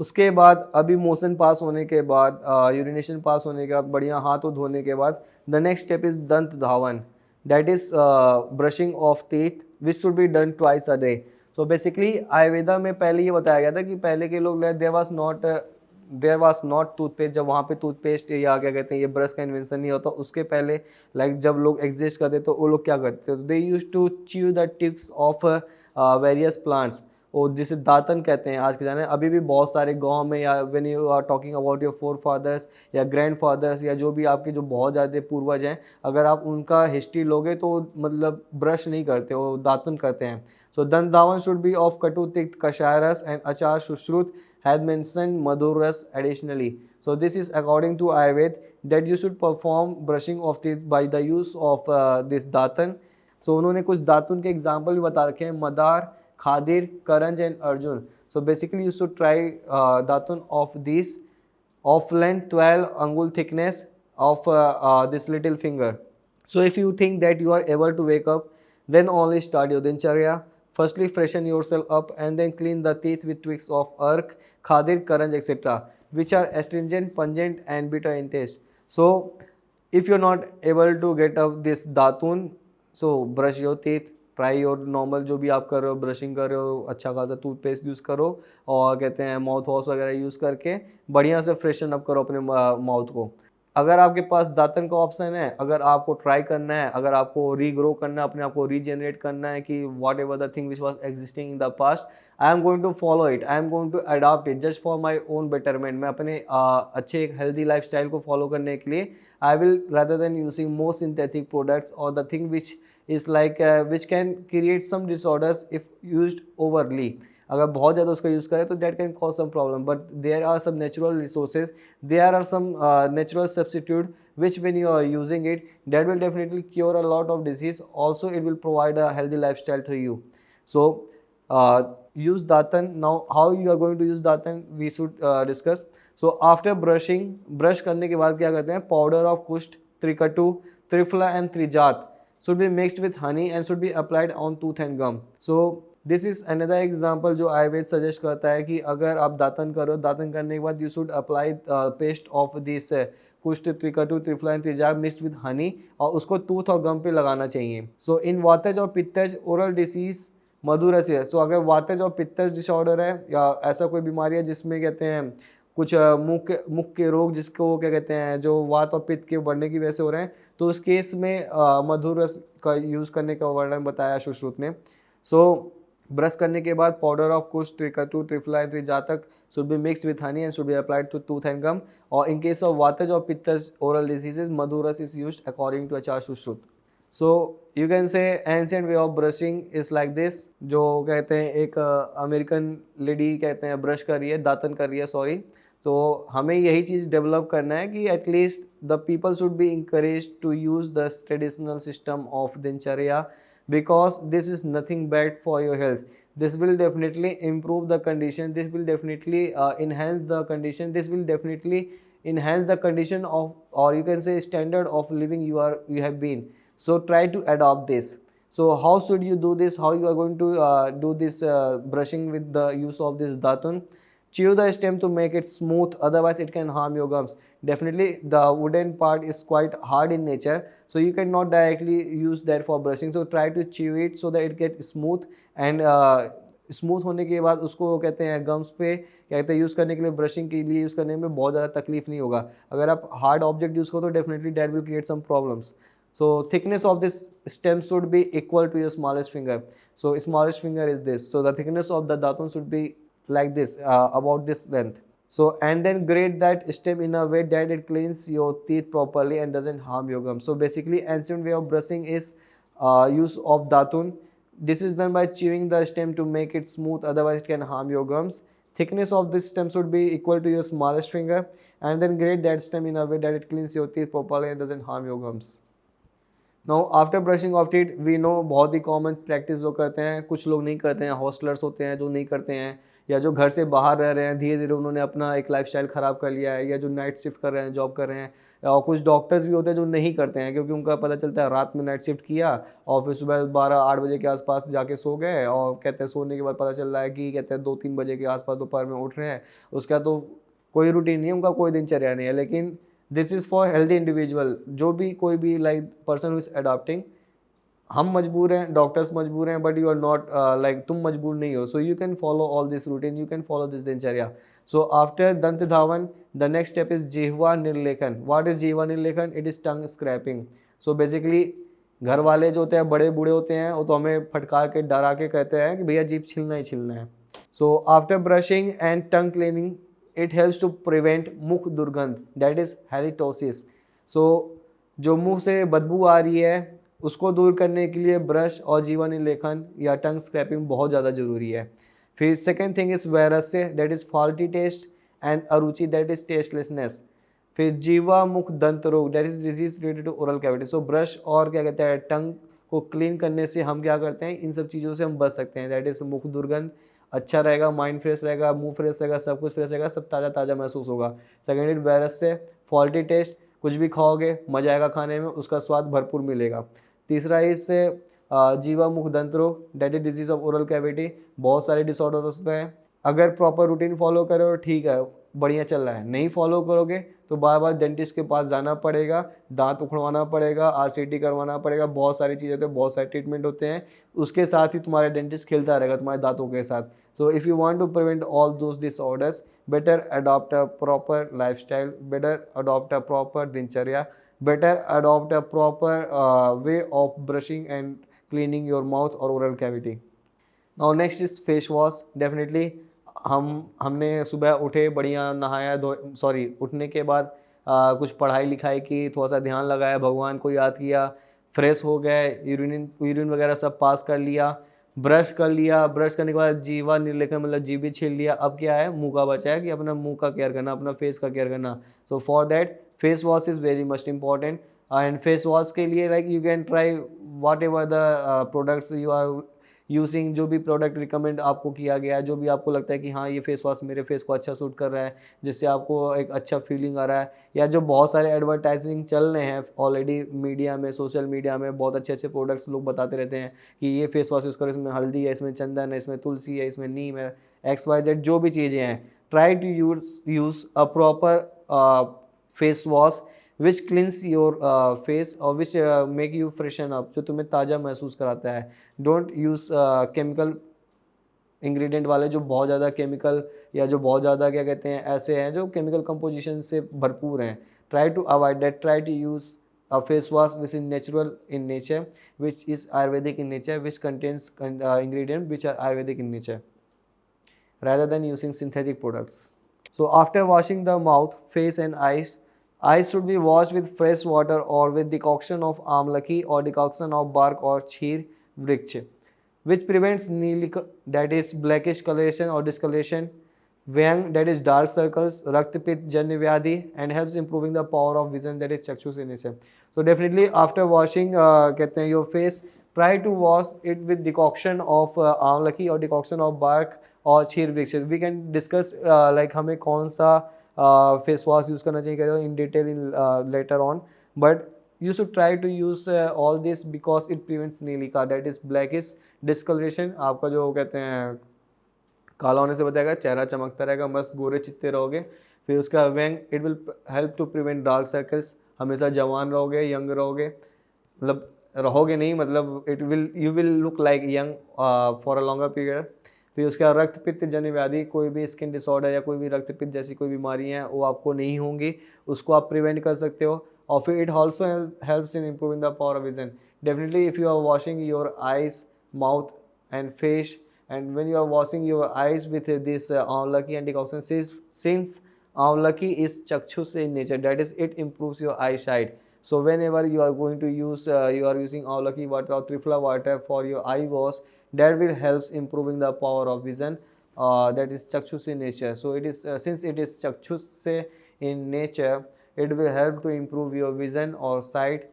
उसके बाद अभी मोशन पास होने के बाद, यूरिनेशन पास होने के बाद, बढ़िया हाथों धोने के बाद, द नेक्स्ट स्टेप इज दंत धावन, that is brushing of teeth which should be done twice a day. So basically Ayurveda में पहले ये बताया गया था कि पहले के लोग देयर वाज नॉट टूथपेस्ट, जब वहाँ पे टूथपेस्ट या क्या कहते हैं ये ब्रश का इन्वेंशन नहीं होता उसके पहले, लाइक जब लोग एग्जिस्ट करते तो वो लोग क्या करते थे, they use to chew the tips of various plants, और जिसे दातन कहते हैं आज के जाने। अभी भी बहुत सारे गांव में, या when you are talking about your forefathers या ग्रैंड फादर्स या जो भी आपके जो बहुत ज़्यादा पूर्वज हैं, अगर आप उनका हिस्ट्री लोगे तो मतलब ब्रश नहीं करते, वो दातुन करते हैं। सो दंत धावन शुड बी ऑफ कटु तिक्त कषायरस एंड अचार सुश्रुत हैज मेंशन्ड मधुरस additionally. So this is according to Ayurveda that you should perform brushing of teeth by the use of this दातन। सो उन्होंने कुछ दातुन के एग्जाम्पल भी बता रखे हैं, मदार, खादिर, करंज एंड अर्जुन। So basically you should try दातुन of this of length 12 angul thickness of this little finger. So if you think that you are able to wake up, then only start your dincharya. Firstly freshen yourself up and then clean the teeth with twigs of ark, khadir, karanj, etc., which are astringent, pungent and bitter in taste. So if you're not able to get up this datun, so brush your teeth, try और normal जो भी आप कर रहे हो, brushing कर रहे हो, अच्छा खासा टूथपेस्ट यूज़ करो, और कहते हैं माउथ वॉश वगैरह यूज़ करके बढ़िया से फ्रेशन अप करो अपने माउथ को। अगर आपके पास दातन का ऑप्शन है, अगर आपको ट्राई करना है, अगर आपको रीग्रो करना है, अपने आप को रीजनरेट करना है कि whatever the thing which was existing in the past, I am going to follow it, I am going to adopt it just for my own betterment. मैं अपने अच्छे एक हेल्दी लाइफ स्टाइल को follow करने के लिए I will rather than using more synthetic products और the thing which is like which can create some disorders if used overly। अगर बहुत ज़्यादा उसका यूज़ करें तो that can cause some problem, but there are some natural resources, there are some natural substitute which when you are using it, that will definitely cure a lot of disease, also it will provide a healthy lifestyle to you। So use दातन। now how you are going to use दातन we should discuss। so after brushing, brush करने के बाद क्या करते हैं, powder of कुष्ठ, त्रिकटु, त्रिफला एंड त्रिजात should be mixed with honey and should be applied on tooth and gum। so this is another example जो आयुर्वेद सजेस्ट करता है कि अगर आप दातन करो, दातन करने के बाद you should apply paste of this कुष्ठ, त्रिकटु, त्रिफला एंड त्रिजात मिक्स्ड विद हनी, और उसको टूथ और गम पे लगाना चाहिए। सो इन वातज और पित्तज ओरल डिसीज मधुरस्य। सो अगर वातज और पित्तज डिसऑर्डर है या ऐसा कोई बीमारी है जिसमें कहते हैं कुछ मुख के रोग जिसको क्या कहते हैं जो वात और पित्त के बढ़ने की वजह से हो रहे हैं, तो उस केस में मधुर रस का यूज़ करने का वर्णन बताया सुश्रुत ने। सो ब्रश करने के बाद पाउडर ऑफ कुश, त्रिकटु, त्रिफला एंड त्रिजातक should be mixed with honey and should be applied to tooth and gum, or in case of वातज और पित्तज oral diseases madhuras is used according to Acharya Sushruta. so you can say ancient way of brushing is like this। जो कहते हैं एक American lady कहते हैं brush कर रही है, दातन कर रही है, सॉरी। तो हमें यही चीज़ डेवलप करना है कि at least the people should be encourage to use the traditional system of दिनचर्या, because this is nothing bad for your health. this will definitely improve the condition, this will definitely enhance the condition, this will definitely enhance the condition of, or you can say standard of living you have been। so try to adopt this। so how should you do this, how you are going to do this brushing with the use of this datun? chew the stem to make it smooth, otherwise it can harm your gums। definitely the wooden part is quite hard in nature, so you cannot directly use that for brushing, so try to chew it so that it gets smooth and smooth होने के बाद उसको कहते हैं gums पे क्या कहते हैं यूज़ करने के लिए, ब्रशिंग के लिए यूज़ करने में बहुत ज़्यादा तकलीफ नहीं होगा। अगर आप हार्ड ऑब्जेक्ट यूज़ करो तो definitely that will create some problems. so thickness of this stem should be equal to your smallest finger। so smallest finger is this, so the thickness of the datun should be like this, about this length। so and then grate that stem in a way that it cleans your teeth properly and doesn't harm your gums। so basically ancient way of brushing is use of datun। this is done by chewing the stem to make it smooth, otherwise it can harm your gums। thickness of this stem should be equal to your smallest finger and then grate that stem in a way that it cleans your teeth properly and doesn't harm your gums। Now after brushing of teeth we know बहुत ही common practice जो करते हैं, कुछ लोग नहीं करते हैं, हॉस्टलर्स होते हैं जो नहीं करते हैं, या जो घर से बाहर रह रहे हैं, धीरे धीरे उन्होंने अपना एक लाइफस्टाइल ख़राब कर लिया है, या जो नाइट शिफ्ट कर रहे हैं, जॉब कर रहे हैं, और कुछ डॉक्टर्स भी होते हैं जो नहीं करते हैं, क्योंकि उनका पता चलता है रात में नाइट शिफ्ट किया और फिर सुबह 12-8 बजे के आसपास जाके सो गए, और कहते हैं सोने के बाद पता चल रहा है कि कहते हैं 2-3 बजे के आसपास दोपहर में उठ रहे हैं। उसका तो कोई रूटीन नहीं है, उनका कोई दिनचर्या नहीं है। लेकिन this is for healthy individual, जो भी कोई भी like person who is adopting. हम मजबूर हैं, डॉक्टर्स मजबूर हैं, but you are not like, तुम मजबूर नहीं हो। So you can follow all this routine, you can follow this दिनचर्या। सो आफ्टर दंत धावन, द नेक्स्ट स्टेप इज जिह्वा निर्लेखन। व्हाट इज जिह्वा निर्लेखन? It is tongue scraping. So basically घर वाले जो होते हैं, बड़े बूढ़े होते हैं, वो तो हमें फटकार के डरा के कहते हैं कि भैया जीभ छीलना ही छीलना है। So after brushing and tongue cleaning, it helps to prevent मुख दुर्गंध, दैट इज हेलिटोसिस। सो जो मुंह से बदबू आ रही है उसको दूर करने के लिए ब्रश और जीवा निर्लेखन या टंग स्क्रैपिंग बहुत ज़्यादा ज़रूरी है। फिर सेकेंड थिंग इज वैरस्य, that is faulty taste, and अरुचि, दैट इज टेस्टलेसनेस। फिर जीवा मुख दंत रोग, that is disease related to oral cavity. So brush और क्या कहते हैं टंग को क्लीन करने से हम क्या करते हैं, इन सब चीज़ों से हम बच सकते हैं। दैट इज मुख दुर्गंध अच्छा रहेगा, माइंड फ्रेश रहेगा, मुंह फ्रेश रहेगा, सब कुछ फ्रेश रहेगा, सब ताज़ा ताज़ा महसूस होगा। सेकेंड इज वैरस्य, फॉल्टी टेस्ट, कुछ भी खाओगे मजा आएगा खाने में, उसका स्वाद भरपूर मिलेगा। तीसरा इससे जीवा मुख दंत रोग, that is disease of oral cavity. बहुत सारे डिसऑर्डर होते हैं, अगर प्रॉपर रूटीन फॉलो करो ठीक है, बढ़िया चल रहा है। नहीं फॉलो करोगे तो बार बार डेंटिस्ट के पास जाना पड़ेगा, दांत उखड़वाना पड़ेगा, आरसीटी करवाना पड़ेगा, बहुत सारी चीज़ें होती है, बहुत सारे ट्रीटमेंट होते हैं। उसके साथ ही तुम्हारा डेंटिस्ट खेलता रहेगा तुम्हारे दांतों के साथ। So if you want to prevent all those disorders, better adopt a proper lifestyle, better adopt a proper दिनचर्या, better adopt a proper way of brushing and cleaning your mouth or oral cavity. Now next is face wash. Definitely हमने सुबह उठे, बढ़िया नहाया धो, sorry उठने के बाद कुछ पढ़ाई लिखाई की, थोड़ा सा ध्यान लगाया, भगवान को याद किया, फ्रेश हो गए, यूरिन वगैरह सब पास कर लिया, ब्रश कर लिया। ब्रश करने के बाद जीवा निर्लेखन मतलब जीभ भी छील लिया। अब क्या है, मुंह का बचा है कि अपना मुंह का केयर करना, अपना फेस का केयर करना। So for that face wash is very must important. And face wash के लिए like you can try whatever the products you are using, जो भी प्रोडक्ट रिकमेंड आपको किया गया है, जो भी आपको लगता है कि हाँ ये फेस वॉश मेरे फेस को अच्छा सूट कर रहा है, जिससे आपको एक अच्छा फीलिंग आ रहा है, या जो बहुत सारे एडवर्टाइजिंग चल रहे हैं ऑलरेडी मीडिया में, सोशल मीडिया में बहुत अच्छे अच्छे प्रोडक्ट्स लोग बताते रहते हैं कि ये फेस वॉश यूज़ करो, इसमें हल्दी है, इसमें चंदन है, इसमें तुलसी है, इसमें नीम है, XYZ जो भी चीज़ें हैं। Try to use a proper face wash which cleanse your face और which make you freshen up, जो तुम्हें ताज़ा महसूस कराता है। डोंट यूज़ केमिकल इंग्रेडिएंट वाले, जो बहुत ज़्यादा केमिकल या जो बहुत ज़्यादा क्या कहते हैं ऐसे हैं जो केमिकल कंपोजिशन से भरपूर हैं। Try to avoid that, try to use a face wash which is natural in nature, which is Ayurvedic in nature, which contains ingredients which are Ayurvedic in nature, rather than using synthetic products. So after washing the mouth, face and eyes should be washed with fresh water or with decoction of amlaki or decoction of bark or cheer vriksha, which prevents neelika, that is blackish coloration or discoloration, Vyang, that is dark circles, Raktapit Janya Vyadhi, and helps improving the power of vision, that is Chakshus in nature. So definitely after washing कहते हैं your face, try to wash it with decoction of amlaki or decoction of bark और क्षीर वृक्ष। We can discuss like हमें कौन सा face wash use करना चाहिए in detail in later on, but you should try to use all this because it prevents नीलिका, that is blackish discoloration। आपका जो कहते हैं काला होने से बचाएगा, चेहरा चमकता रहेगा, मस्त गोरे चित्ते रहोगे। फिर उसका वेंग, it will help to prevent dark circles, हमेशा जवान रहोगे, यंग रहोगे, मतलब रहोगे नहीं, मतलब it will you will look like young for a longer period. फिर उसका रक्त पित्त जन्य व्याधि, कोई भी स्किन डिसऑर्डर या कोई भी रक्त पित्त जैसी कोई बीमारी है वो आपको नहीं होंगी, उसको आप प्रिवेंट कर सकते हो। और फिर it also helps in improving the power of vision. Definitely if you are washing your eyes, mouth and face, and when you are washing your eyes with this amlaki and decoction, since amlaki is chakshus in nature, that is it improves your eyesight. So whenever you are going to use you are using amlaki water or triphala water for your eye wash, that will helps improving the power of vision, that is chakshus in nature. So it is since it is chakshus in nature, it will help to improve your vision or sight